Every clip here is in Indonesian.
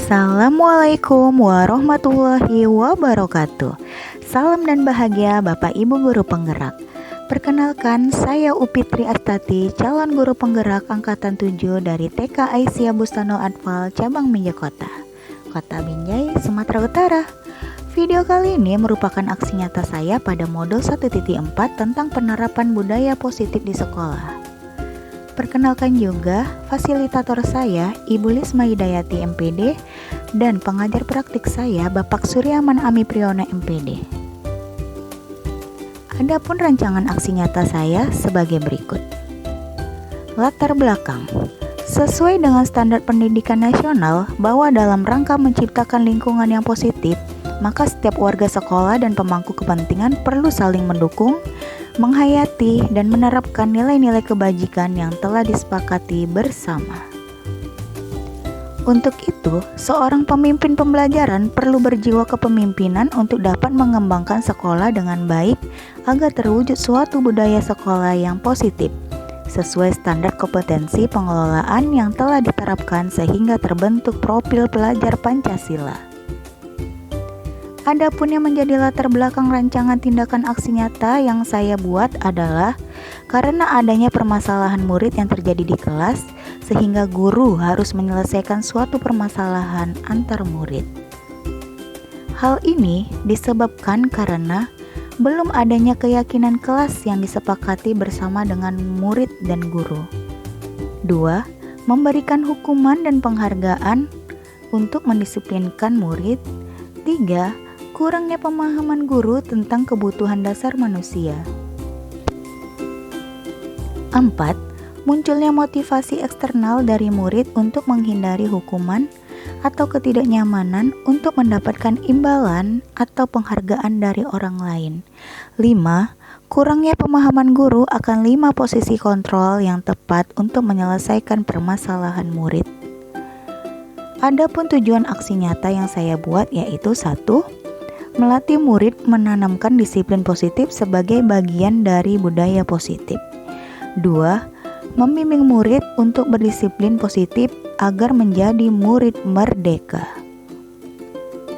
Assalamualaikum warahmatullahi wabarakatuh. Salam dan bahagia Bapak Ibu Guru Penggerak. Perkenalkan, saya Upitri Astati, calon guru penggerak Angkatan 7 dari TK Aisyah Bustano Atfal, Cabang Binjai Kota, Kota Binjai, Sumatera Utara. Video kali ini merupakan aksi nyata saya pada modul 1.4 tentang penerapan budaya positif di sekolah. Perkenalkan juga fasilitator saya Ibu Lisma Hidayati MPD dan pengajar praktik saya Bapak Suryaman Ami Priyono MPD. Adapun rancangan aksi nyata saya sebagai berikut. Latar belakang. Sesuai dengan standar pendidikan nasional bahwa dalam rangka menciptakan lingkungan yang positif, maka setiap warga sekolah dan pemangku kepentingan perlu saling mendukung, menghayati, dan menerapkan nilai-nilai kebajikan yang telah disepakati bersama. Untuk itu, seorang pemimpin pembelajaran perlu berjiwa kepemimpinan untuk dapat mengembangkan sekolah dengan baik agar terwujud suatu budaya sekolah yang positif, sesuai standar kompetensi pengelolaan yang telah diterapkan sehingga terbentuk profil pelajar Pancasila. Adapun yang menjadi latar belakang rancangan tindakan aksi nyata yang saya buat adalah karena adanya permasalahan murid yang terjadi di kelas sehingga guru harus menyelesaikan suatu permasalahan antar murid. Hal ini disebabkan karena belum adanya keyakinan kelas yang disepakati bersama dengan murid dan guru. 2. Memberikan hukuman dan penghargaan untuk mendisiplinkan murid. 3. Kurangnya pemahaman guru tentang kebutuhan dasar manusia. 4. Munculnya motivasi eksternal dari murid untuk menghindari hukuman atau ketidaknyamanan untuk mendapatkan imbalan atau penghargaan dari orang lain. 5. Kurangnya pemahaman guru akan 5 posisi kontrol yang tepat untuk menyelesaikan permasalahan murid. Adapun tujuan aksi nyata yang saya buat yaitu 1. Melatih murid menanamkan disiplin positif sebagai bagian dari budaya positif. 2. Membimbing murid untuk berdisiplin positif agar menjadi murid merdeka.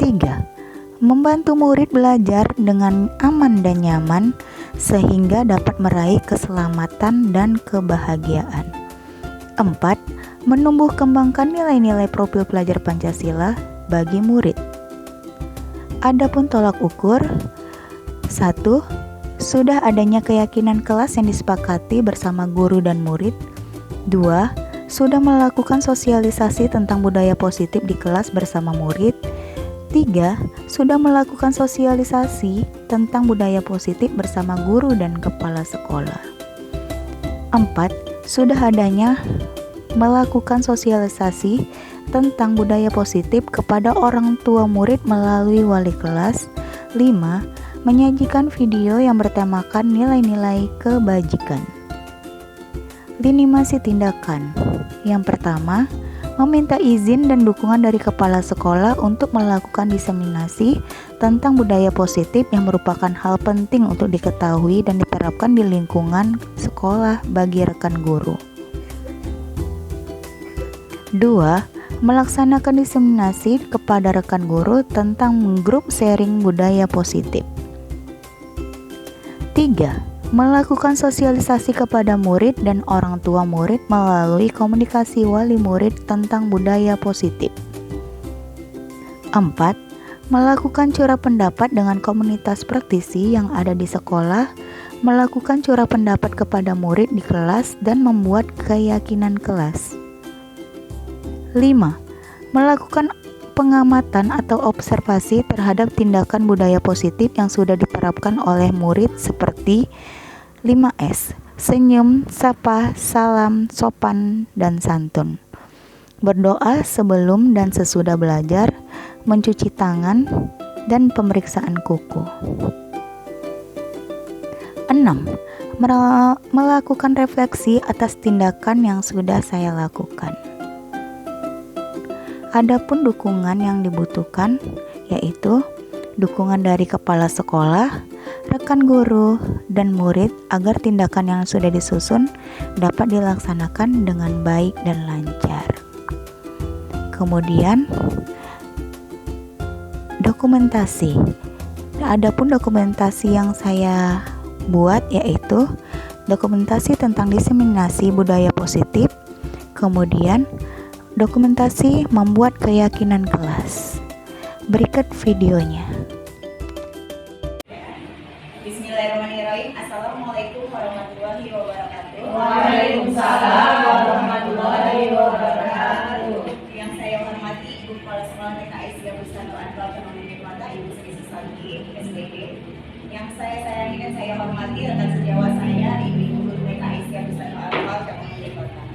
3. Membantu murid belajar dengan aman dan nyaman sehingga dapat meraih keselamatan dan kebahagiaan. 4. Menumbuh kembangkan nilai-nilai profil pelajar Pancasila bagi murid. Adapun tolak ukur. 1. Sudah adanya keyakinan kelas yang disepakati bersama guru dan murid. 2. Sudah melakukan sosialisasi tentang budaya positif di kelas bersama murid. 3. Sudah melakukan sosialisasi tentang budaya positif bersama guru dan kepala sekolah. 4. Sudah adanya melakukan sosialisasi tentang budaya positif kepada orang tua murid melalui wali kelas. 5. Menyajikan video yang bertemakan nilai-nilai kebajikan. Lini masa tindakan. Yang pertama, meminta izin dan dukungan dari kepala sekolah untuk melakukan diseminasi tentang budaya positif yang merupakan hal penting untuk diketahui dan diterapkan di lingkungan sekolah bagi rekan guru. 2. Melaksanakan diseminasi kepada rekan guru tentang grup sharing budaya positif. 3. Melakukan sosialisasi kepada murid dan orang tua murid melalui komunikasi wali murid tentang budaya positif. 4. Melakukan curah pendapat dengan komunitas praktisi yang ada di sekolah, melakukan curah pendapat kepada murid di kelas dan membuat keyakinan kelas. 5. Melakukan pengamatan atau observasi terhadap tindakan budaya positif yang sudah diterapkan oleh murid seperti 5S, senyum, sapa, salam, sopan, dan santun. Berdoa sebelum dan sesudah belajar, mencuci tangan, dan pemeriksaan kuku. 6. Melakukan refleksi atas tindakan yang sudah saya lakukan. Adapun dukungan yang dibutuhkan yaitu dukungan dari kepala sekolah, rekan guru, dan murid agar tindakan yang sudah disusun dapat dilaksanakan dengan baik dan lancar. Kemudian, dokumentasi. Adapun dokumentasi yang saya buat yaitu dokumentasi tentang diseminasi budaya positif, kemudian dokumentasi membuat keyakinan kelas. Berikut videonya. Bismillahirrahmanirrahim. Assalamualaikum warahmatullahi wabarakatuh. Waalaikumsalam warahmatullahi wabarakatuh. Yang saya hormati Ibu Kepala Sekolah TK Aisyah Bustanu Anwar Ekonomi Mata Ibu Sri Susanti, SPG. Yang saya sayangi dan saya hormati rekan sejawat saya Ibu Guru TK Aisyah Bustanu Anwar Ekonomi Kota.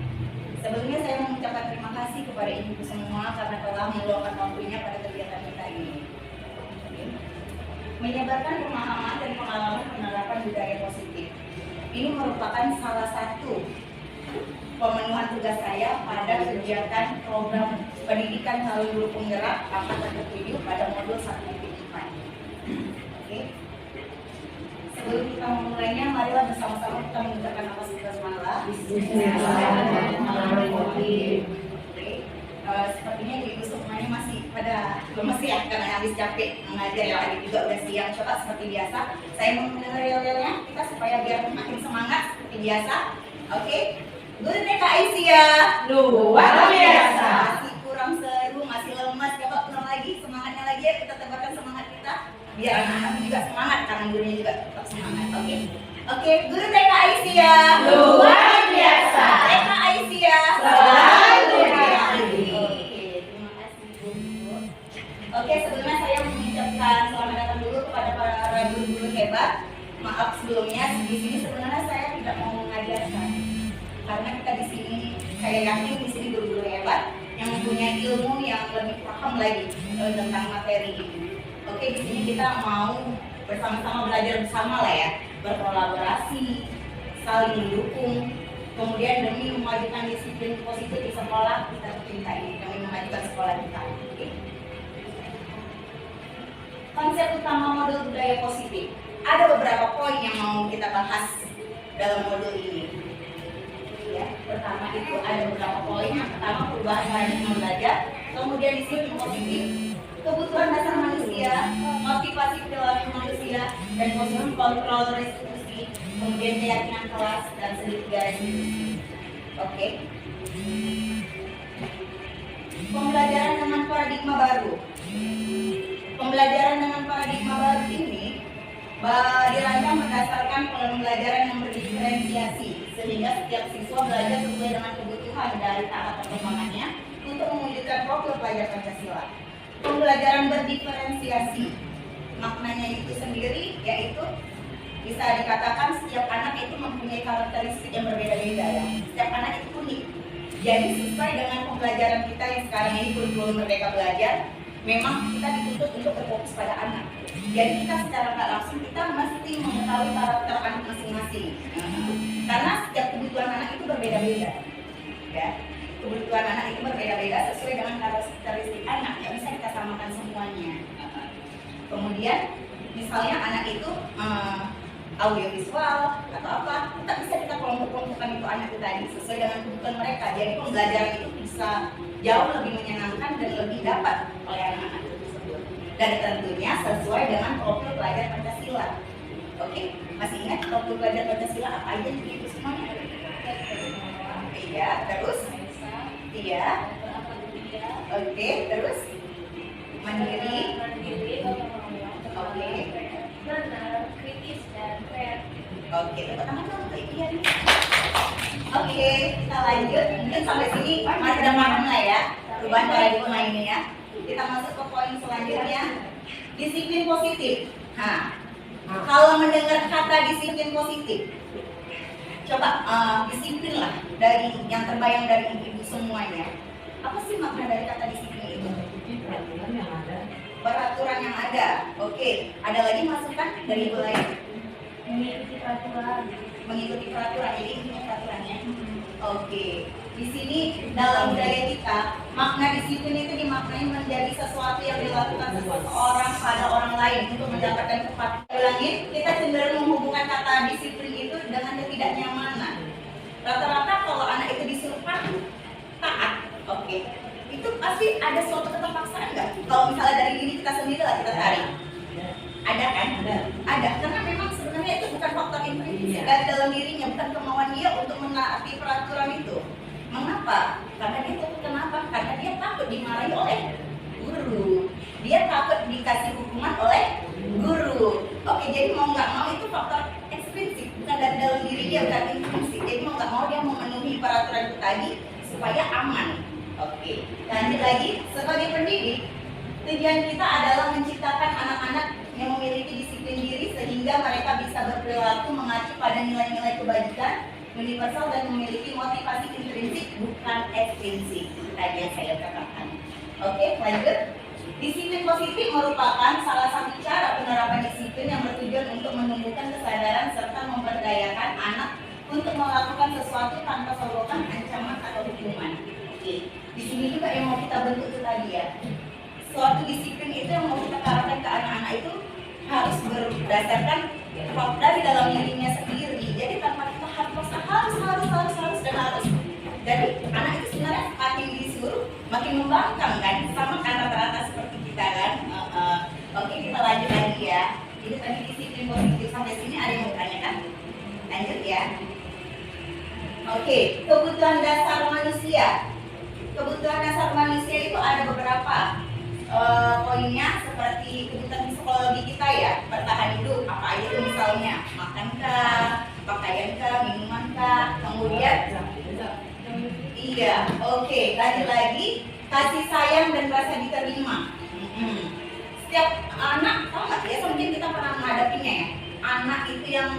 Sebelumnya saya mengucapkan terima kasih kepada ibu semua karena telah meluangkan waktunya pada kegiatan kita ini. Menyebarkan pemahaman dan pengalaman penerapan budaya positif. Ini merupakan salah satu pemenuhan tugas saya pada kegiatan program pendidikan melalui guru penggerak angkatan ke-7 pada modul 1.4. Oke. Sebelum kita memulainya, marilah bersama-sama kita mengucapkan nafas basmalah. Bismillahirrahmanirrahim. Sepertinya ibu semuanya masih pada lemes ya karena habis capek mengajar ya, tadi juga udah siang. Coba seperti biasa saya mengenal kita supaya biar makin semangat seperti biasa. Oke. Guru TK Aisyah Luar biasa. masih kurang seru, masih lemes, coba kurang lagi semangatnya lagi ya, kita tebarkan semangat kita biar anak-anak juga semangat karena gurunya juga tetap semangat. Oke, Guru TK Aisyah Luar biasa. TK Aisyah Selalu Oke, sebelumnya saya mengucapkan selamat datang dulu kepada para guru-guru hebat. Maaf sebelumnya, di sini sebenarnya saya tidak mau mengajarkan, karena kita di sini, saya yakin di sini guru-guru hebat yang mempunyai ilmu yang lebih paham lagi tentang materi ini. Oke, di sini kita mau bersama-sama belajar bersama lah ya, berkolaborasi, saling mendukung, kemudian demi memajukan disiplin positif di sekolah kita tercinta ini, demi memajukan sekolah kita. Oke. Konsep utama modul budaya positif. Ada beberapa poin yang mau kita bahas dalam modul ini. Ya, pertama itu ada beberapa poin. Yang pertama perubahan paradigma belajar, kemudian disiplin positif, kebutuhan dasar manusia, motivasi perilaku manusia, dan posisi kontrol restitusi, kemudian keyakinan kelas dan segitiga restitusi. Oke. Pembelajaran dengan paradigma baru. Pembelajaran dengan paradigma baru ini dirancang berdasarkan pembelajaran yang berdiferensiasi, sehingga setiap siswa belajar sesuai dengan kebutuhan dari tahap perkembangannya untuk mewujudkan profil pelajar Pancasila. Pembelajaran berdiferensiasi, maknanya itu sendiri yaitu bisa dikatakan setiap anak itu mempunyai karakteristik yang berbeda-beda ya. Setiap anak itu unik. Jadi sesuai dengan pembelajaran kita yang sekarang ini kurikulum Merdeka Belajar, memang kita dituntut untuk berfokus pada anak. Jadi kita secara nggak langsung kita mesti mengetahui karakter anak masing-masing. Karena setiap kebutuhan anak itu berbeda-beda. Ya, kebutuhan anak itu berbeda-beda sesuai dengan karakteristik anak. Nggak bisa kita samakan semuanya. Kemudian misalnya anak itu audiovisual atau apa, kita bisa kita kelompok-kelompokkan itu anak itu tadi sesuai dengan kebutuhan mereka. Jadi pembelajaran itu bisa jauh lebih menyenangkan dan lebih dapat oleh anak-anak tersebut. Dan tentunya sesuai dengan profil pelajar Pancasila. Oke, masih ingat profil pelajar Pancasila apa aja itu semuanya? Iya, terus? Iya. Oke, terus? Mandiri. Oke. Benar, kritis dan kreatif. Oke, pertama dong ke Ian. Oke, kita lanjut. Mungkin sampai sini masih ada paham lah ya perubahan paradigma ini ya. Kita masuk ke poin selanjutnya, disiplin positif. Nah, kalau mendengar kata disiplin positif, coba disiplin lah dari yang terbayang dari ibu-ibu semuanya. Apa sih makna dari kata disiplin itu? Peraturan yang ada. Oke, ada lagi masukan dari ibu lain? Mengikuti peraturan. Mengikuti peraturan, jadi ini peraturannya. Oke, di sini dalam budaya kita makna disiplin itu dimaknai menjadi sesuatu yang dilakukan seseorang pada orang lain untuk mendapatkan kepatuhan. Ulangin, kita cenderung menghubungkan kata disiplin itu dengan ketidaknyamanan. Rata-rata kalau anak itu disuruh patuh, taat, oke, itu pasti ada suatu keterpaksaan nggak? Kalau misalnya dari ini kita sendiri lah kita tarik. Ada kan? Ada. Karena memang sebenarnya itu bukan faktor intrinsik dari dalam dirinya, bukan kemauan dia untuk menaati peraturan itu. Mengapa? Karena dia takut. Kenapa? Karena dia takut dimarahi oleh guru. Dia takut dikasih hukuman oleh guru. Oke, jadi mau nggak mau itu faktor ekstrinsik, bukan dari dalam diri dia, bukan intrinsik. Jadi mau nggak mau dia memenuhi peraturan itu tadi supaya aman. Oke, lanjut lagi. Sebagai pendidik, tujuan kita adalah menciptakan anak-anak yang memiliki disiplin diri sehingga mereka bisa berperilaku mengacu pada nilai-nilai kebajikan, universal dan memiliki motivasi intrinsik bukan ekstrinsik. Itu tadi yang saya katakan. Oke, lanjut. Disiplin positif merupakan salah satu cara penerapan disiplin yang bertujuan untuk menumbuhkan kesadaran serta memberdayakan anak untuk melakukan sesuatu tanpa sogokan, ancaman atau hukuman. Oke, di sini juga yang mau kita bentuk itu tadi ya. Suatu disiplin itu yang mau kita terapkan ke anak-anak itu harus berdasarkan dari dalam dirinya sendiri. Jadi tanpa kita harus dan harus. Jadi anak itu sebenarnya makin disuruh makin membangkang kan, sama kan rata-rata seperti kita kan. Oke, kita lanjut lagi ya. Jadi tadi disiplin positif sampai sini ada yang mau tanya kan? Lanjut ya. Oke, kebutuhan dasar manusia. Kebutuhan dasar manusia itu ada beberapa poinnya, seperti kebutuhan psikologi kita ya, bertahan hidup, apa aja tuh misalnya, makankah, pakaiankah, minumankah, kemudian iya, oke, lanjut lagi, kasih sayang dan rasa diterima. Setiap anak, tau nggak ya, mungkin kita pernah menghadapinya ya, anak itu yang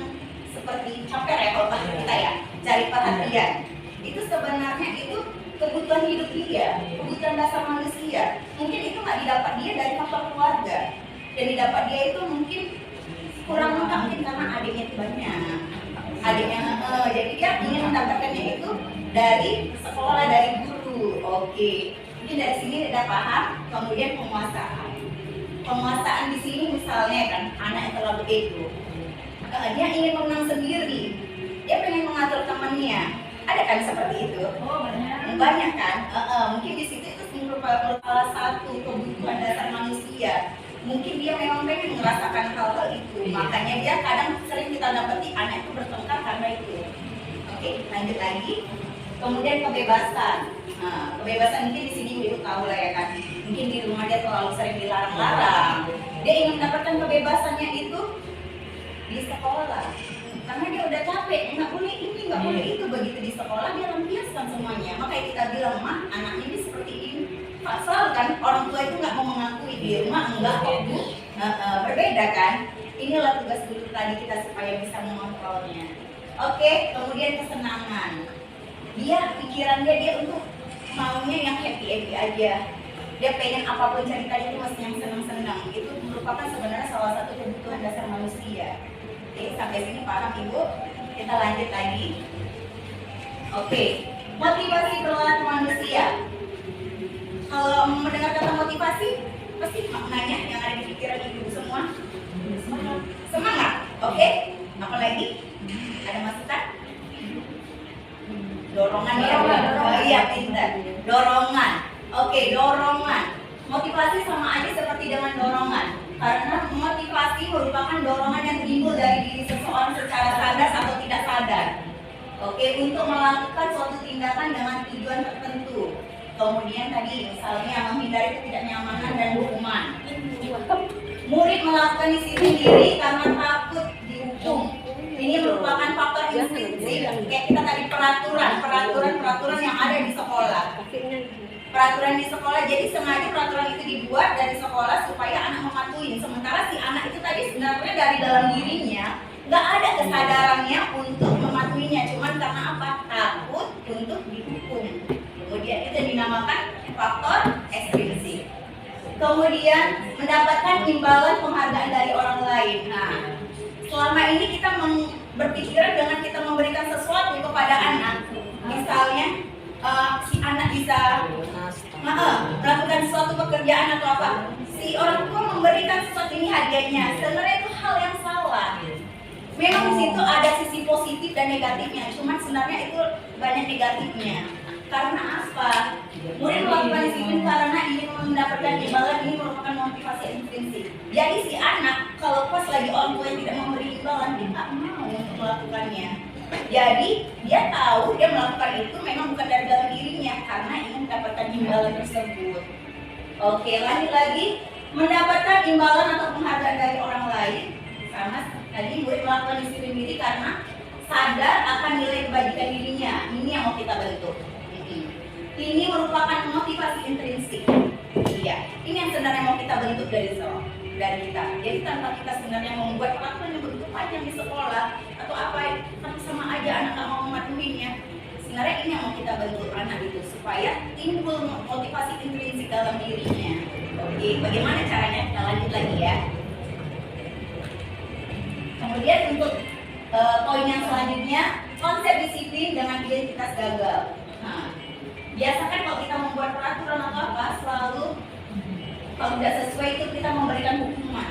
seperti caper ya kalau bahasa kita ya, cari perhatian. Itu sebenarnya itu kebutuhan hidup dia, kebutuhan dasar manusia. Mungkin itu nggak didapat dia dari faktor keluarga, dan didapat dia itu mungkin kurang lengkap, mungkin karena adiknya itu banyak, adiknya jadi dia ingin mendapatkannya itu dari sekolah, dari guru. Oke, mungkin dari sini udah paham. Kemudian penguasaan di sini misalnya kan anak yang terlalu ego, dia ingin menang sendiri, dia pengen mengatur temannya. Ada kan seperti itu? Oh, Banyak kan? Mungkin di situ itu merupakan salah satu kebutuhan dasar manusia. Mungkin dia memang pengen merasakan hal-hal itu, makanya dia kadang sering kita dapati anak itu bertengkar karena itu. Oke, lanjut lagi. Kemudian kebebasan. Kebebasan mungkin di sini ibu tahu lah ya kan. Mungkin di rumah dia terlalu sering dilarang-larang. Dia ingin mendapatkan kebebasannya itu di sekolah. Karena dia udah capek, nggak boleh ini, nggak boleh itu. Begitu di sekolah dia lampiaskan semuanya. Makanya kita bilang, mah anak ini seperti ini. Pasal kan orang tua itu nggak mau mengakui, di rumah enggak kok bu. Berbeda kan. Inilah tugas guru tadi kita supaya bisa mengontrolnya. Oke, kemudian kesenangan. Pikiran dia untuk maunya yang happy aja. Dia pengen apapun ceritanya itu mesti yang senang-senang. Itu merupakan sebenarnya salah satu kebutuhan dasar manusia. Oke, sampai sini paham ibu? Kita lanjut lagi. Oke, motivasi perilaku manusia. Kalau mendengar kata motivasi, pasti maknanya yang ada di pikiran ibu semua semangat. Oke, apalagi ada masukan? Dorongan ya. Iya, pintar. Dorongan. Oke, dorongan. Motivasi sama aja seperti dengan dorongan. Karena motivasi merupakan dorongan yang timbul dari diri seseorang secara sadar atau tidak sadar. Oke, untuk melakukan suatu tindakan dengan tujuan tertentu. Kemudian tadi misalnya menghindari ketidaknyamanan dan hukuman. Murid melakukan disiplin diri karena takut dihukum. Ini merupakan faktor instinktif. Kayak kita tadi peraturan yang ada di sekolah. Peraturan di sekolah, jadi sengaja peraturan itu dibuat dari sekolah supaya anak mematuhi. Sementara si anak itu tadi sebenarnya dari dalam dirinya nggak ada kesadarannya untuk mematuhinya, cuman karena apa? Takut untuk dihukum. Kemudian itu dinamakan faktor ekstrinsik. Kemudian mendapatkan imbalan penghargaan dari orang lain. Nah, selama ini kita berpikiran dengan kita memberikan sesuatu kepada anak, misalnya si anak bisa melakukan suatu pekerjaan atau apa, si orang tua memberikan sesuatu ini hadiahnya. Sebenarnya itu hal yang salah. Memang di situ ada sisi positif dan negatifnya, cuman sebenarnya itu banyak negatifnya. Karena apa? Murid melakukan disiplin karena ingin mendapatkan imbalan, ini merupakan motivasi intrinsik. Jadi si anak kalau pas lagi orang tua yang tidak memberi imbalan, dia nggak mau untuk melakukannya. Jadi dia tahu dia melakukan itu memang bukan dari dalam dirinya karena ingin mendapatkan imbalan tersebut. Oke, lanjut lagi, mendapatkan imbalan atau penghargaan dari orang lain. Sama tadi, murid melakukan disiplin diri karena sadar akan nilai kebajikan dirinya. Ini yang mau kita bentuk. Ini merupakan motivasi intrinsik. Iya, ini yang sebenarnya mau kita bentuk dari kita. Jadi tanpa kita sebenarnya membuat peraturan yang begitu panjang di sekolah atau apa, tapi sama aja anak nggak mau mematuhinya. Sebenarnya ini yang mau kita bentuk anak itu supaya timbul motivasi intrinsik dalam dirinya. Oke, bagaimana caranya? Kita lanjut lagi ya. Kemudian untuk poin yang selanjutnya, konsep disiplin dengan identitas gagal. Nah, biasakan kalau kita membuat peraturan atau apa, selalu kalau tidak sesuai itu kita memberikan hukuman.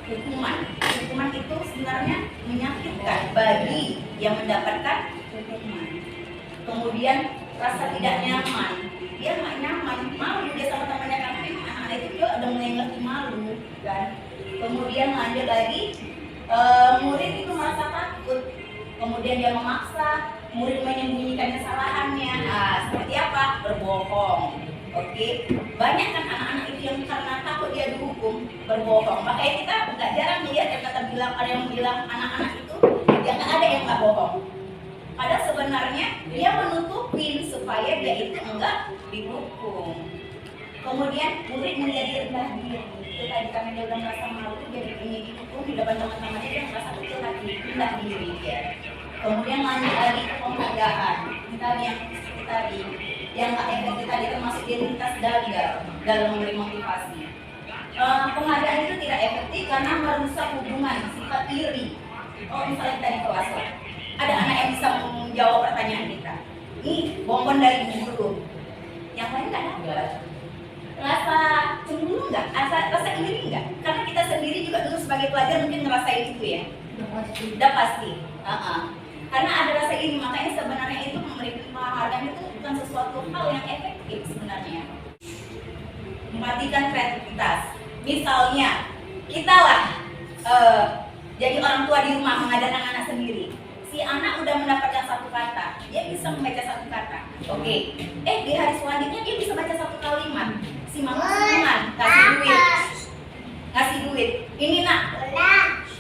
Hukuman itu sebenarnya menyakitkan bagi yang mendapatkan hukuman. Kemudian rasa tidak nyaman, dia nggak nyaman, malu dia sama temannya karena memang anak itu juga udah mulai ngerti malu kan. Kemudian lanjut lagi, murid itu merasa takut, kemudian dia memaksa murid menyembunyikan kesalahannya. Nah, seperti apa? Berbohong. Oke, banyak kan anak-anak itu yang karena takut dia dihukum berbohong. Makanya kita nggak jarang melihat yang kata bilang ada yang bilang anak-anak itu ya nggak ada yang nggak bohong. Padahal sebenarnya dia menutupin supaya dia itu enggak dihukum. Kemudian murid menjadi rendah diri. Itu tadi karena dia udah merasa malu, jadi ingin dihukum di depan teman-temannya, dia merasa betul hati rendah diri ya. Kemudian lanjut lagi ke penghargaan. Tadi yang tadi yang nggak efektif tadi termasuk identitas gagal dalam memberi motivasi. Penghargaan itu tidak efektif karena merusak hubungan, sifat iri. Oh, misalnya tadi kelas lah, ada anak yang bisa menjawab pertanyaan kita. Ini bonbon dari guru, yang lain nggak dapat. Rasa cemburu nggak? Rasa iri nggak? Karena kita sendiri juga dulu sebagai pelajar mungkin ngerasain itu ya. Udah pasti. Karena ada rasa iri, makanya sebenarnya itu memberi penghargaan itu bukan sesuatu hal yang efektif sebenarnya. Mematikan kreativitas. Misalnya, kita lah jadi orang tua di rumah mengajar anak-anak sendiri. Si anak udah mendapatkan satu kata, dia bisa membaca satu kata. Oke, di hari selanjutnya dia bisa baca satu kalimat. Si mama senang, kasih duit. Ini nak.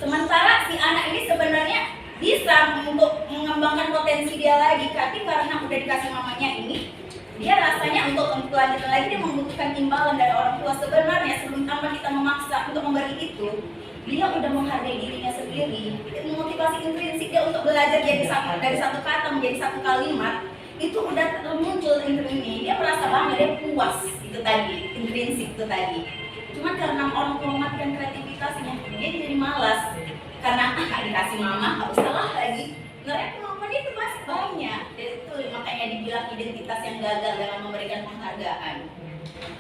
Sementara si anak ini sebenarnya bisa untuk mengembangkan potensi dia lagi, tapi karena udah dikasih mamanya ini, dia rasanya untuk lanjutan lagi dia membutuhkan imbalan dari orang tua. Sebenarnya sebelum tanpa kita memaksa untuk memberi itu, dia udah menghargai dirinya sendiri. Itu motivasi intrinsik dia untuk belajar dari satu kata menjadi satu kalimat, itu udah muncul intrinsik. Dia merasa bangga, dia puas. Itu tadi, intrinsik itu tadi. Cuma karena orang tua mematikan kreativitasnya, dia jadi malas. Karena nggak dikasih mama, nggak usah lah lagi. Nggak, kemampuan itu masih banyak. Itu makanya dibilang identitas yang gagal dalam memberikan penghargaan.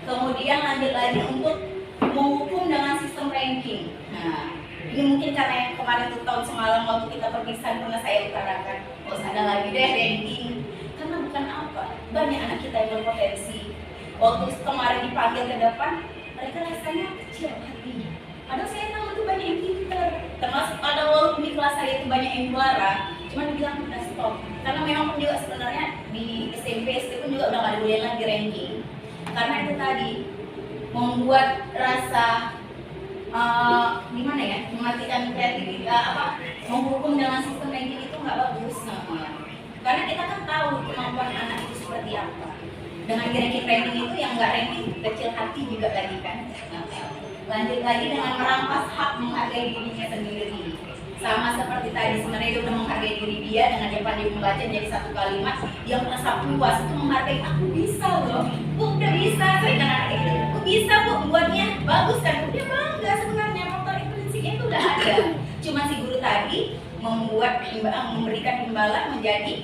Kemudian lanjut lagi untuk menghukum dengan sistem ranking. Nah, ini mungkin karena yang kemarin tuh tahun semalam waktu kita perpisahan pernah saya utarakan, nggak usah ada lagi deh ranking. Karena bukan apa, banyak anak kita yang berpotensi. Waktu kemarin dipanggil ke depan, mereka rasanya kecil hatinya. Padahal saya tahu itu banyak yang pintar, termasuk pada walaupun di kelas saya itu banyak yang juara, cuma dibilang udah stop. Karena memang pun juga sebenarnya di SMP SD pun juga udah nggak boleh lagi ranking. Karena itu tadi membuat rasa gimana ya, mematikan kreativitas, menghukum dengan sistem ranking itu nggak bagus. Karena kita kan tahu kemampuan anak itu seperti apa. Dengan ranking itu yang nggak ranking kecil hati juga lagi kan. Lanjut lagi dengan merampas hak menghargai dirinya sendiri. Sama seperti tadi, sebenarnya dia udah menghargai diri dia dengan dia pandai membaca jadi satu kalimat, dia merasa puas, itu menghargai, aku bisa loh, bu udah bisa, saya kan anak itu, aku bisa bu buatnya, bagus kan, dia bangga sebenarnya, motor intrinsiknya itu udah ada. Cuma si guru tadi memberikan imbalan menjadi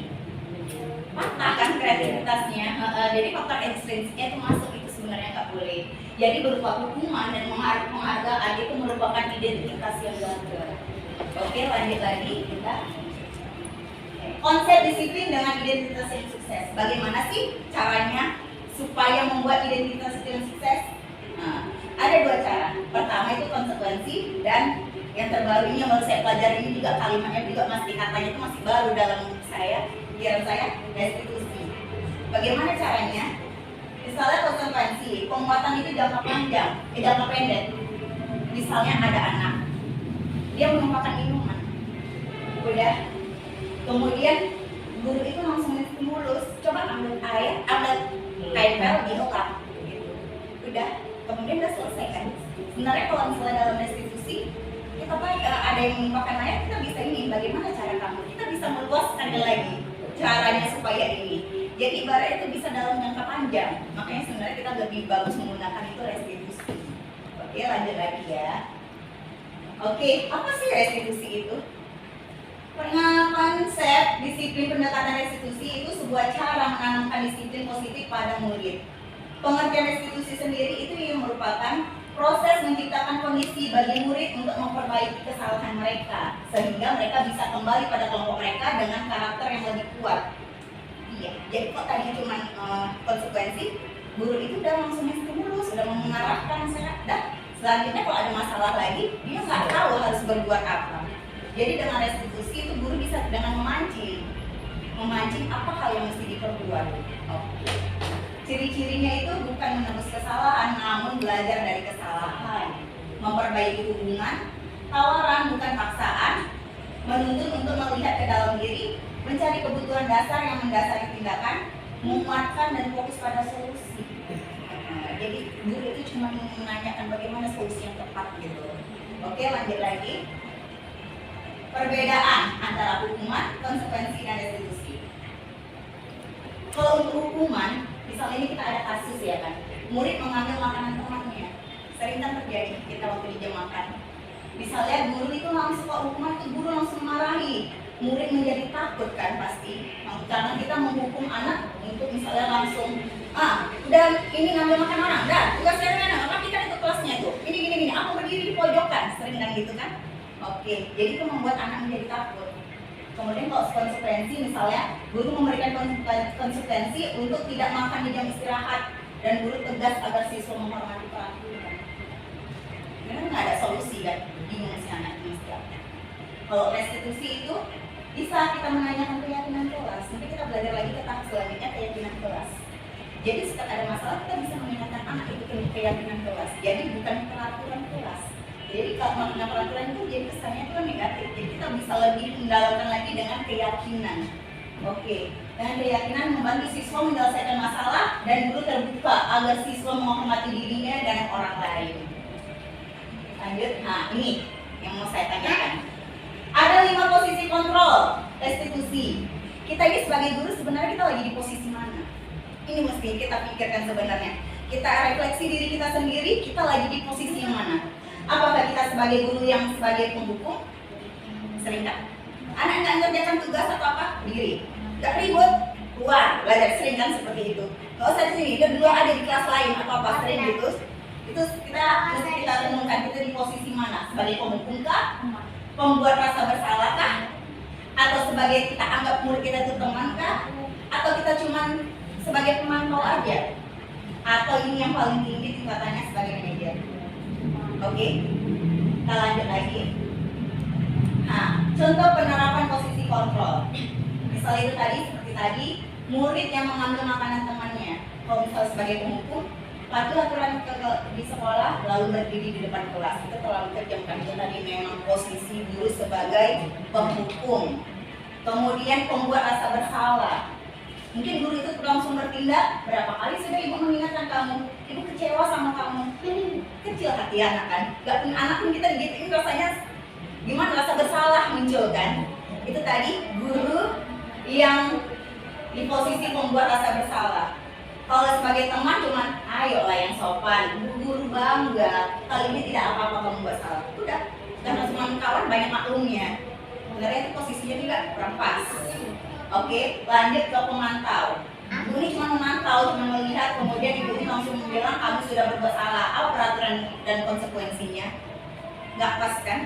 patah kan kreativitasnya. Jadi faktor intrinsiknya itu masuk, itu sebenarnya nggak boleh. Jadi berupa hukuman dan penghargaan itu merupakan identitas yang gagal. Oke, lanjut lagi kita. Konsep disiplin dengan identitas yang sukses. Bagaimana sih caranya supaya membuat identitas itu yang sukses? Nah, ada dua cara. Pertama itu konsekuensi, dan yang terbaru ini yang baru saya pelajari ini juga kalimatnya juga masih, katanya itu masih baru dalam pikiran saya, restitusi. Bagaimana caranya? Misalnya konsekuensi, penguatan itu jangka panjang, jangka pendek. Misalnya ada anak, dia menumpahkan minuman, udah, kemudian guru itu langsung stimulus, coba ambil air, ambil kain pel, diokap, gitu. Udah, kemudian udah selesai kan. Sebenarnya kalau misalnya dalam restitusi, kita ada yang menumpahkan air, kita bisa ini, bagaimana cara kamu? Kita bisa meluaskan lagi caranya supaya ini. Jadi ibaratnya itu bisa dalam jangka panjang, makanya sebenarnya kita lebih bagus menggunakan itu restitusi. Oke, lanjut lagi ya. Oke, apa sih restitusi itu? Konsep disiplin pendekatan restitusi itu sebuah cara menanamkan disiplin positif pada murid. Pengertian restitusi sendiri itu yang merupakan proses menciptakan kondisi bagi murid untuk memperbaiki kesalahan mereka, sehingga mereka bisa kembali pada kelompok mereka dengan karakter yang lebih kuat. Iya, jadi kok tadi cuma konsekuensi, guru itu udah langsung stimulus, sudah mengarahkan saya. Dan selanjutnya kalau ada masalah lagi, dia nggak tahu harus berbuat apa. Jadi dengan restitusi itu guru bisa dengan memancing apa hal yang mesti diperbuat. Oke. Ciri-cirinya itu bukan menebus kesalahan, namun belajar dari kesalahan, memperbaiki hubungan, tawaran bukan paksaan, menuntut untuk melihat ke dalam diri, mencari kebutuhan dasar yang mendasari tindakan, menguatkan dan fokus pada solusi. Jadi guru itu cuma menanyakan bagaimana solusi yang tepat gitu. Oke, lanjut lagi. Perbedaan antara hukuman, konsekuensi, dan restitusi. Kalau untuk hukuman, misalnya ini kita ada kasus ya kan, murid mengambil makanan temannya. Sering kan terjadi kita waktu di jam makan. Misalnya guru itu langsung ke hukuman, itu guru langsung marahi. Murid menjadi takut kan pasti, karena kita menghukum anak untuk misalnya langsung udah ini ngambil makan orang, udah tugas kalian apa kita itu kelasnya tuh ini aku berdiri di pojokan, sering kan gitu kan. Oke, jadi itu membuat anak menjadi takut. Kemudian kalau konsekuensi, misalnya guru memberikan konsekuensi untuk tidak makan di jam istirahat, dan guru tegas agar siswa menghormati peraturan. Memang nggak ada solusi kan, bingung si anak mesti apa. Kalau restitusi itu bisa kita menanyakan keyakinan kelas. Nanti kita belajar lagi tentang selanjutnya keyakinan kelas. Jadi setiap ada masalah kita bisa mengingatkan anak itu keyakinan kelas. Jadi bukan peraturan kelas. Jadi kalau makna peraturan itu jadi kesannya itu negatif. Jadi kita bisa lebih mendalamkan lagi dengan keyakinan. Oke, dengan keyakinan membantu siswa menyelesaikan masalah dan guru terbuka agar siswa menghormati dirinya dan orang lain. Lanjut, nah ini yang mau saya tanyakan. Ada 5 posisi kontrol restitusi. Kita ini sebagai guru sebenarnya kita lagi di posisi mana? Ini mesti kita pikirkan sebenarnya. Kita refleksi diri kita sendiri, kita lagi di posisi yang mana? Apakah kita sebagai guru yang sebagai pendukung? Sering kan? Anak nggak ngerjakan tugas atau apa? Diri. Nggak ribut, keluar, belajar. Sering kan seperti itu. Nggak usah di sini, kedua ada di kelas lain atau apa, sering gitu. Itu kita renungkan kita di posisi mana? Sebagai pendukung kah? Membuat rasa bersalah kah? Atau sebagai kita anggap murid kita itu teman kah? Atau kita cuma sebagai pemantau aja? Atau ini yang paling tinggi tingkatannya sebagai manajer? Oke, kita lanjut lagi. Nah, contoh penerapan posisi kontrol. Misalnya itu tadi, seperti tadi, murid yang mengambil makanan temannya. Kalau misalnya sebagai penghukum, patuh aturan di sekolah lalu berdiri di depan kelas. Itu terlalu kejam kan. Itu tadi memang posisi guru sebagai penghukum. Kemudian pembuat rasa bersalah. Mungkin guru itu langsung bertindak. Berapa kali sudah ibu mengingatkan kamu, ibu kecewa sama kamu. Kecil hati anak kan. Gak punya anak pun kita digituin rasanya gimana, rasa bersalah muncul kan. Itu tadi guru yang di posisi pembuat rasa bersalah. Kalau sebagai teman cuman ayolah yang sopan, guru bangga, kali ini tidak apa-apa kamu buat salah. Udah, karena cuma kawan banyak maklumnya. Sebenarnya itu posisinya juga kurang pas. Oke, lanjut ke pemantau. Ibu ini cuma memantau, cuma melihat, kemudian ibu ini langsung bilang kamu sudah berbuat salah. Apa peraturan dan konsekuensinya? Nggak pas kan?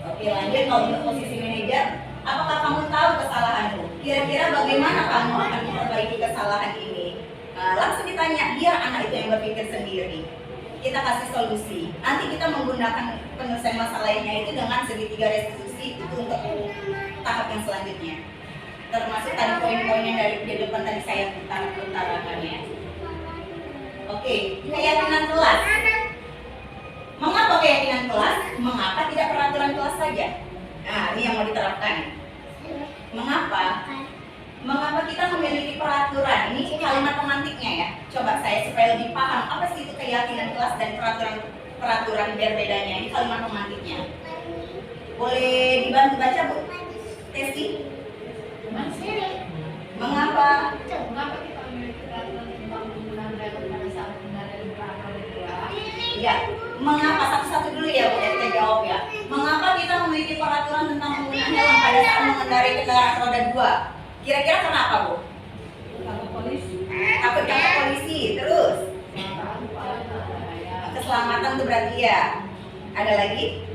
Oke, lanjut kalau untuk posisi manajer. Apakah kamu tahu kesalahanmu? Kira-kira bagaimana kamu akan memperbaiki kesalahan ini? Langsung ditanya, biar anak itu yang berpikir sendiri. Kita kasih solusi. Nanti kita menggunakan penyelesaian masalahnya itu dengan segitiga restitusi itu untuk tahap yang selanjutnya. Termasuk tadi poin-poin yang dari di depan tadi saya utarakan ya. Oke, keyakinan kelas. Mengapa keyakinan kelas? Mengapa tidak peraturan kelas saja? Nah, ini yang mau diterapkan. Mengapa? Mengapa kita memiliki peraturan? Ini kalimat pemantiknya ya. Coba saya supaya lebih paham apa sih itu keyakinan kelas dan peraturan bedanya. Ini kalimat pemantiknya. Boleh dibantu baca Bu? Testi. Mengapa? Mengapa kita memiliki peraturan tentang penggunaan rel pada saat pengendalian berapa dua? Ya, mengapa satu-satu dulu ya Bu, ya kita jawab ya. Mengapa kita memiliki peraturan tentang penggunaan helm pada saat mengendarai kendaraan roda 2? Kira-kira kenapa Bu? Takut polisi. Takut ditangkap polisi, terus keselamatan tuh berarti ya. Ada lagi?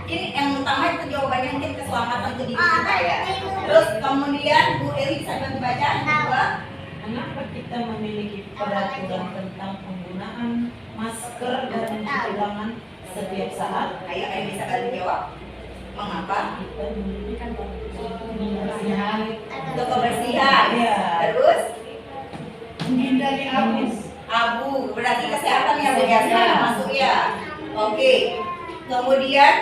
Ini yang utama itu jawabannya mungkin keselamatan tuh di kita ya. Terus kemudian Bu Eli bisa bantu baca kedua. Kenapa kita memiliki peraturan tentang penggunaan masker dan cuci tangan setiap saat? Ayo, yang bisa bantu jawab. Mengapa? Kita memiliki kebersihan. Untuk kebersihan. Iya. Terus Menghindari abu. abu, berarti kesehatan ya Bu ya, sekarang masuk ya. Oke. Kemudian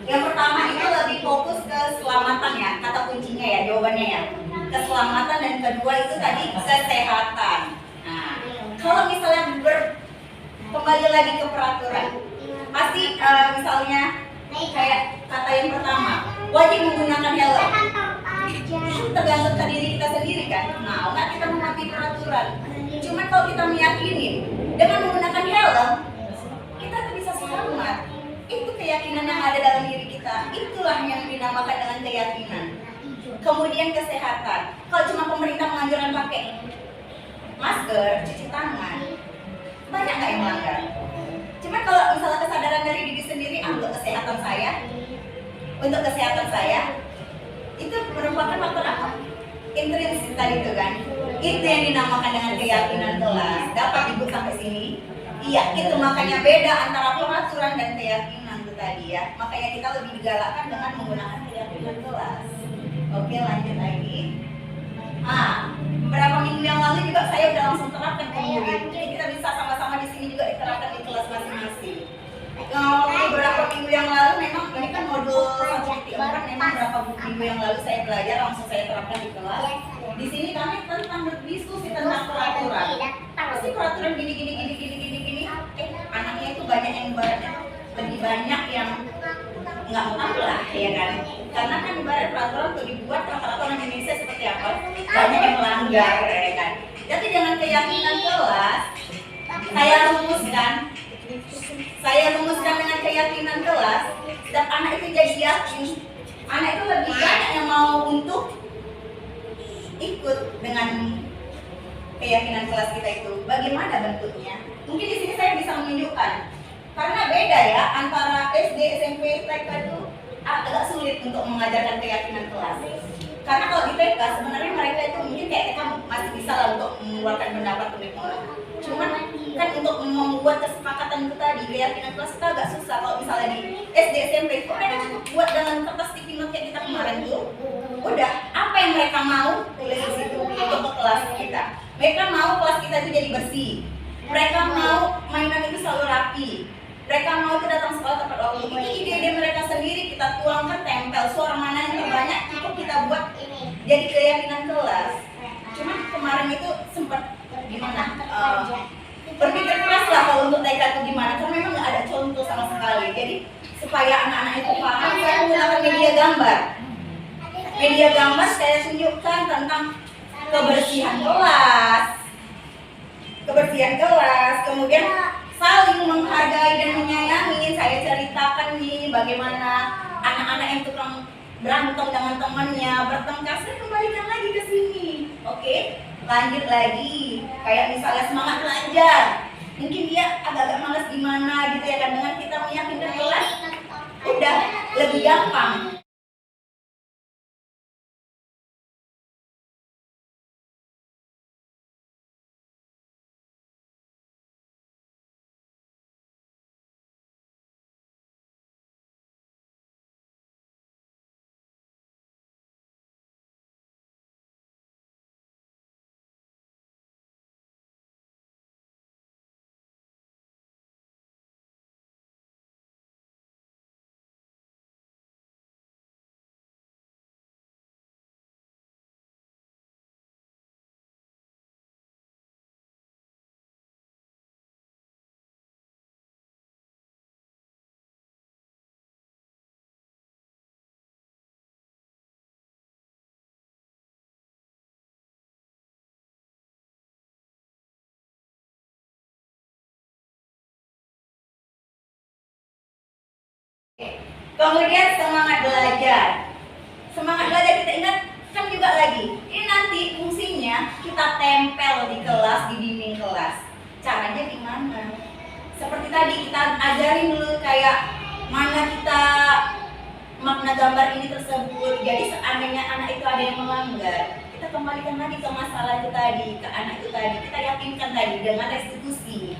yang pertama itu lebih fokus ke keselamatan ya, kata kuncinya ya, jawabannya ya. Keselamatan, dan kedua itu tadi kesehatan. Nah, kalau misalnya kembali lagi ke peraturan, pasti misalnya kayak kata yang pertama, wajib menggunakan helm. Tergantung ke diri kita sendiri kan. Nah, nggak kita mematuhi peraturan. Cuman kalau kita meyakini dengan menggunakan helm, kita tuh bisa selamat. Itu keyakinan yang ada dalam diri kita. Itulah yang dinamakan dengan keyakinan. Kemudian kesehatan. Kalau cuma pemerintah menganjurkan pakai masker, cuci tangan, banyak nggak yang melanggar? Cuman kalau misalnya kesadaran dari diri sendiri, untuk kesehatan saya, itu merupakan faktor apa? Intrinsik tadi itu kan. Itu yang dinamakan dengan keyakinan kelas. Dapat Ibu sampai sini? Iya, itu makanya beda antara peraturan dan keyakinan itu tadi ya. Makanya kita lebih digalakkan dengan menggunakan keyakinan kelas. Oke, lanjut lagi. Beberapa minggu yang lalu juga saya udah langsung terapkan ke murid. Jadi kita bisa sama-sama di sini juga diterapkan di kelas masing-masing. Beberapa minggu yang lalu memang ini kan modul 1.4, memang beberapa minggu yang lalu saya belajar langsung saya terapkan di kelas. Di sini kami tentang berdiskusi tentang peraturan. Apa sih peraturan gini? Anaknya itu banyak yang ibaratnya lebih banyak yang nggak tahu lah ya kan. Karena kan ibarat peraturan tuh dibuat rata-rata orang Indonesia seperti apa, banyak yang melanggar ya kan. Jadi dengan keyakinan kelas saya rumuskan dengan keyakinan kelas, setiap anak itu jadi yakin, anak itu lebih banyak yang mau untuk ikut dengan keyakinan kelas kita itu. Bagaimana bentuknya? Mungkin di sini saya bisa menunjukkan, karena beda ya antara SD, SMP, TK itu agak sulit untuk mengajarkan keyakinan kelas. Karena kalau di TK sebenarnya mereka itu mungkin kayak kita masih bisa lah untuk mengeluarkan pendapat mereka. Cuman kan untuk membuat kesepakatan itu tadi, keyakinan kelas kita agak susah. Kalau misalnya di SD, SMP itu mereka cukup buat dengan kertas sticky note kayak kita kemarin tuh. Udah, apa yang mereka mau tulis di situ untuk ke kelas kita. Mereka mau kelas kita itu jadi bersih. Mereka mau mainan itu selalu rapi. Mereka mau itu datang sekolah tepat waktu. Ini ide-ide mereka sendiri, kita tuangkan, tempel suara mana yang terbanyak, cukup kita buat jadi keyakinan kelas. Cuman kemarin itu sempat gimana? Berpikir keras lah kalau untuk TK itu gimana, karena memang nggak ada contoh sama sekali. Jadi supaya anak-anak itu paham, saya menggunakan media gambar. Media gambar saya tunjukkan tentang kebersihan kelas, kemudian saling menghargai dan menyayangi. Saya ceritakan nih bagaimana anak-anak yang tukang berantem dengan temannya, bertengkar, saya kembalikan lagi ke sini. Oke, lanjut lagi. Kayak misalnya semangat belajar, mungkin dia agak-agak malas gimana gitu ya kan, dengan kita meyakinkan kelas, udah lebih gampang. Kemudian semangat belajar. Semangat belajar kita ingat kan juga lagi. Ini nanti fungsinya kita tempel di kelas, di dinding kelas. Caranya gimana? Seperti tadi kita ajarin dulu kayak mana kita makna gambar ini tersebut. Jadi seandainya anak itu ada yang melanggar, kita kembalikan lagi ke masalah itu tadi, ke anak itu tadi. Kita yakinkan tadi dengan restitusi.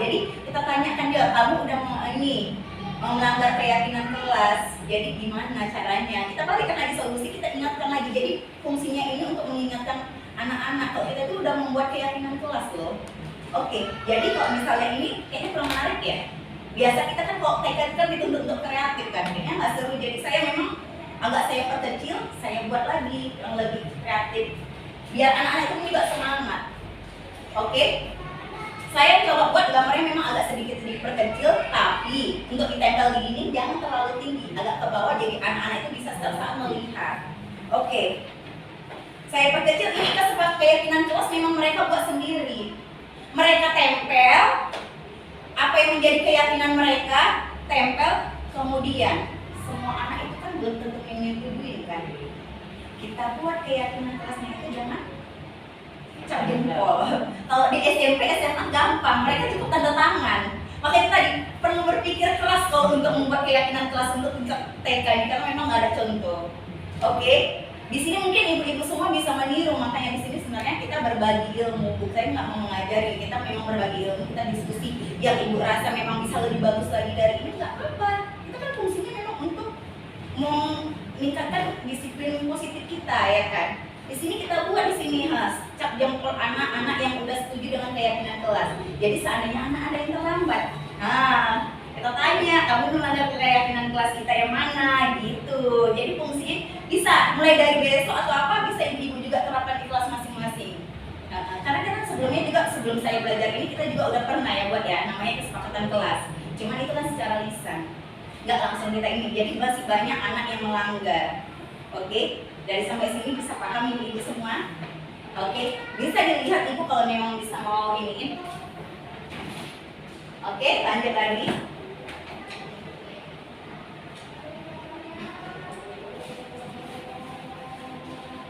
Jadi kita tanyakan dia, kamu udah melanggar keyakinan kelas, jadi gimana caranya? Kita balikan lagi solusi, kita ingatkan lagi. Jadi fungsinya ini untuk mengingatkan anak-anak kalau kita itu udah membuat keyakinan kelas loh. Oke, jadi kalau misalnya ini kayaknya kurang menarik ya. Biasa kita kan kalau TK kan dituntut untuk kreatif kan, kayaknya nggak seru. Jadi saya memang agak saya perkecil, saya buat lagi yang lebih kreatif biar anak-anak itu juga semangat. Oke, saya coba buat gambarnya memang agak sedikit diperkecil, tapi untuk ditempel di dinding jangan terlalu tinggi, agak ke bawah jadi anak-anak itu bisa saat melihat. Oke, saya perkecil ini kesempatan keyakinan kelas memang mereka buat sendiri. Mereka tempel apa yang menjadi keyakinan mereka, tempel. Kemudian semua anak itu kan belum tentu menyetujuin kan. Kita buat keyakinan kelasnya itu jangan cap jempol. Kalau di SMP, SMA gampang, mereka cukup tanda tangan. Makanya tadi perlu berpikir keras kalau untuk membuat keyakinan kelas untuk tingkat TK ini karena memang nggak ada contoh. Oke, di sini mungkin ibu-ibu semua bisa meniru. Makanya di sini sebenarnya kita berbagi ilmu. Saya nggak mau mengajari, kita memang berbagi ilmu. Kita diskusi yang ibu rasa memang bisa lebih bagus lagi dari ini nggak apa-apa. Kita kan fungsinya memang untuk meningkatkan disiplin positif kita ya kan. Di sini kita buat di sini khas cap jempol anak-anak yang udah setuju dengan keyakinan kelas. Jadi seandainya anak ada yang terlambat, nah kita tanya, kamu melanggar keyakinan kelas kita yang mana gitu. Jadi fungsinya bisa mulai dari besok atau apa bisa ibu juga terapkan di kelas masing-masing. Karena kan sebelumnya juga sebelum saya belajar ini kita juga udah pernah ya buat ya namanya kesepakatan kelas. Cuman itu kan secara lisan, nggak langsung kita ini. Jadi masih banyak anak yang melanggar. Oke, dari sampai sini bisa paham ibu semua. Oke, bisa dilihat ibu kalau memang bisa mau iniin. Oke, lanjut lagi.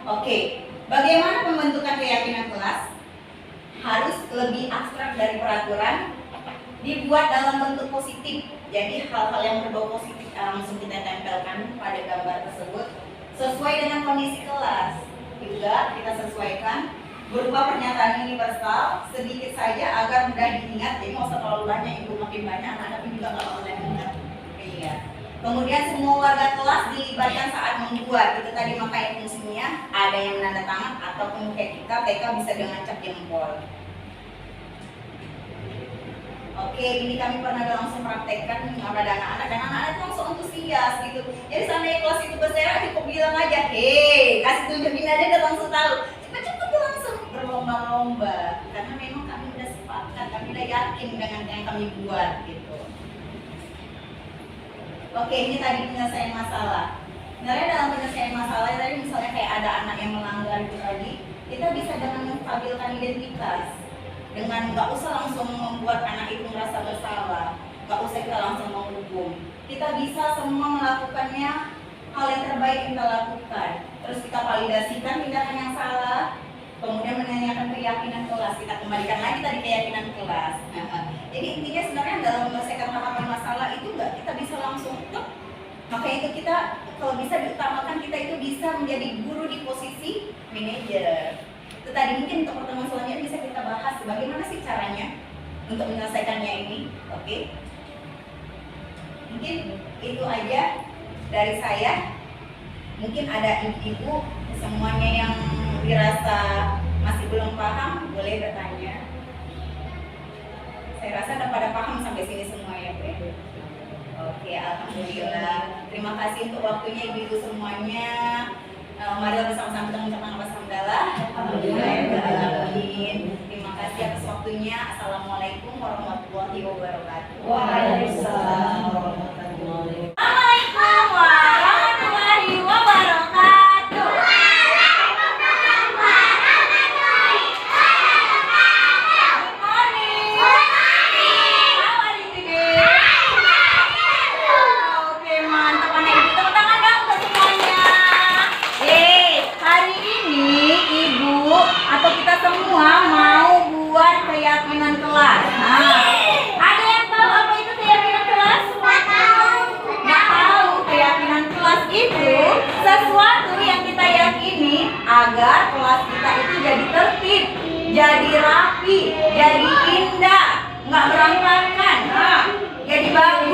Oke, bagaimana pembentukan keyakinan kelas? Harus lebih abstrak dari peraturan, dibuat dalam bentuk positif. Jadi hal-hal yang berbau positif langsung kita tempelkan pada gambar tersebut sesuai dengan kondisi kelas. Juga kita sesuaikan berupa pernyataan universal sedikit saja agar mudah diingat. Jadi nggak usah terlalu banyak, ibu makin banyak anak-anak juga nggak mudah diingat. Iya. Kemudian semua warga kelas dilibatkan saat membuat. Itu tadi makanya fungsinya ada yang menandatangan ataupun kayak kita TK bisa dengan cap jempol. Oke, ini kami pernah langsung praktekkan pada anak-anak dan anak-anak itu langsung antusias gitu. Jadi seandainya kelas itu berserak, cukup bilang aja, hei, kasih tunjukin aja udah langsung tahu. Cepat-cepat tuh langsung berlomba-lomba. Karena memang kami udah sepakat, kami udah yakin dengan yang kami buat gitu. Oke, ini tadi penyelesaian masalah. Sebenarnya dalam penyelesaian masalah tadi misalnya kayak ada anak yang melanggar itu tadi, kita bisa dengan menstabilkan identitas. Dengan nggak usah langsung membuat anak itu merasa bersalah, nggak usah kita langsung menghukum. Kita bisa semua melakukannya hal yang terbaik yang kita lakukan. Terus kita validasikan tindakan yang salah, kemudian menanyakan keyakinan kelas. Kita kembalikan lagi tadi keyakinan kelas. Jadi intinya sebenarnya dalam menyelesaikan tahapan masalah itu nggak kita bisa langsung maka itu kita kalau bisa diutamakan kita itu bisa menjadi guru di posisi manajer. Itu tadi mungkin untuk pertemuan selanjutnya bisa kita bahas bagaimana sih caranya untuk menyelesaikannya ini. Oke. Mungkin itu aja dari saya. Mungkin ada ibu-ibu semuanya yang dirasa masih belum paham boleh bertanya. Saya rasa udah pada paham sampai sini semua ya Bu. Oke, alhamdulillah. Terima kasih untuk waktunya ibu-ibu semuanya. Mari bersama-sama kita mengucapkan hamdalah. Alhamdulillah. Terima kasih atas waktunya. Assalamualaikum warahmatullahi wabarakatuh. Waalaikumsalam warahmatullahi wabarakatuh. Assalamualaikum warahmatullahi wabarakatuh. Good morning. How are you today? Oke, jadi rapi, jadi indah, nggak berantakan, jadi bagus.